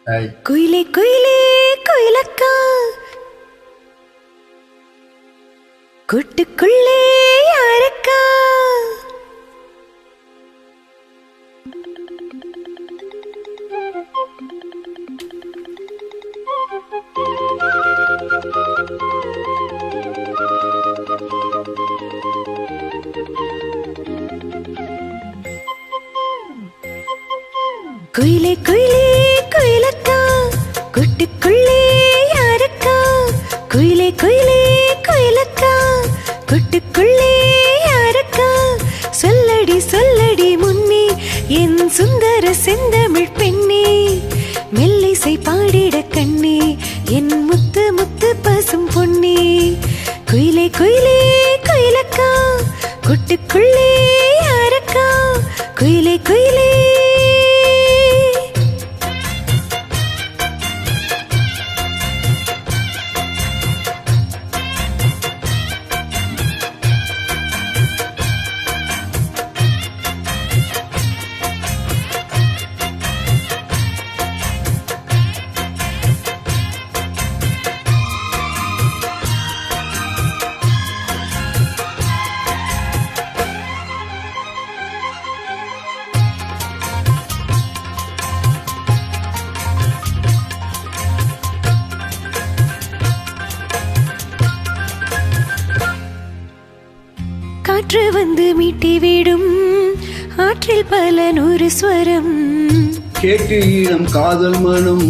Hi. குயிலே குயிலே குயிலக்கா கூட்டுக்குள்ளே யாரக்கா குயிலே குயிலே குயிலக்கா கூட்டுக்குள்ளே யாரக்கா குயிலே குயிலே குயிலக்கா கூட்டுக்குள்ளே யாரக்கா சொல்லடி சொல்லடி முன்னே என் சுந்தர செந்தமிழ் பெண்ணே மெல்லிசை பாடிட கண்ணே என் முத்து முத்து பசும் பொன்னே குயிலே குயிலே குயிலக்கா கூட்டுக்குள்ளே யாரக்கா குயிலே குயிலே காற்று வந்து மீட்டி விடும் ஆற்றில் பல நூறு ஸ்வரம் கேட்டு ஈழம் காதல் மனம்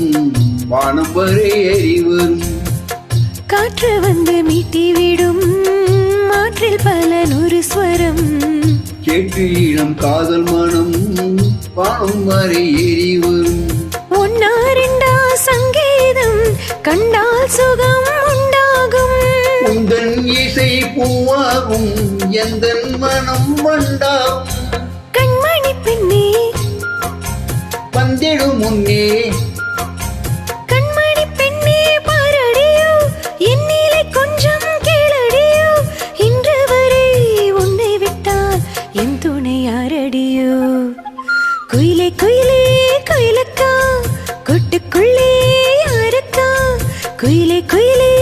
வானம் வரை ஏறி வரும். காற்று வந்து மீட்டி விடும் ஆற்றில் பல நூறு ஸ்வரம் கேட்டு ஈழம் காதல் மனம் வானம் வரை ஏறி வரும். ஒன்னா ரெண்டா சங்கீதம் கண்டால் சுகம் உண்டாகும் உந்தன் இசை பூவாகும் எந்தன் மனம் வண்டாகும். கண்மணி பெண்ணே வந்திடும் முன்னே கண்மணி பெண்ணே பாரடியோ என்னிலை கொஞ்சம் கேளடியோ இன்று வரை உன்னை விட்டால் என் துணை யாரடியோ குயிலே குயிலே குயிலக்கா கூட்டுக்குள்ளே யாரக்கா குயிலே குயிலே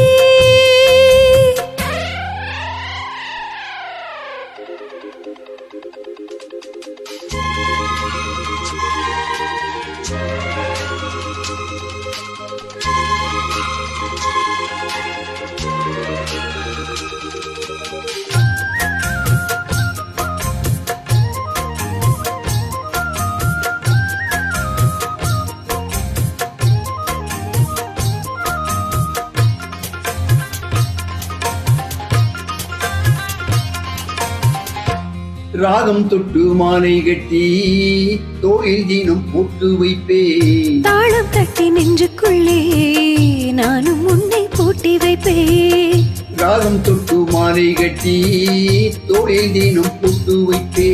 ராகம் தொட்டு மாலை கட்டி தோளில் தினம் போட்டு வைப்பே. தாளம் தட்டி நெஞ்சுக்குள்ளே நானும் உன்னை பூட்டி வைப்பேன். ராகம் தொட்டு மாலை கட்டி தோளில் தினம் போட்டு வைப்பே.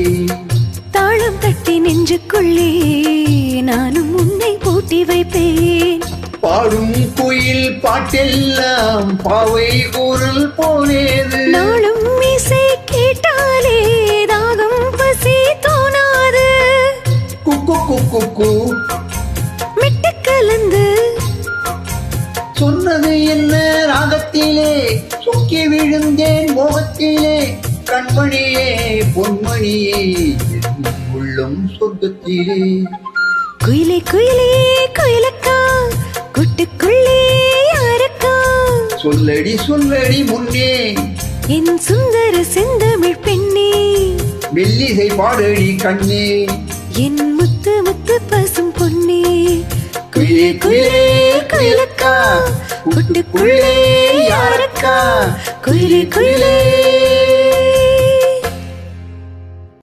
தாளம் தட்டி நெஞ்சுக்குள்ளே நானும் உன்னை பூட்டி வைப்பேன். பாடும் குயில் பாட்டெல்லாம் பாவை குரல் போலேது. நாளும் இசை கேட்டாலே தாகம் பசி தோணாது. குக்கு குக்கு மிட்டு கலந்து சொன்னது என்ன ராகத்திலே சொக்கி விழுந்தேன் மோகத்திலே. கண்மணியே பொன்மணியே என் உள்ளம் சொர்க்கத்திலே. குயிலே குயிலே குயிலக்கா கூட்டுக்குள்ளே யாரக்கா சொல்லடி சொல்லடி முன்னே என் சுந்தர செந்தமிழ் பெண்ணே மெல்லிசை பாடடி கண்ணே. என் முத்து முத்து பசும் பொன்னே குயிலே குயிலே குயிலக்கா கூட்டுக்குள்ளே யாரக்கா குயிலே குயிலே.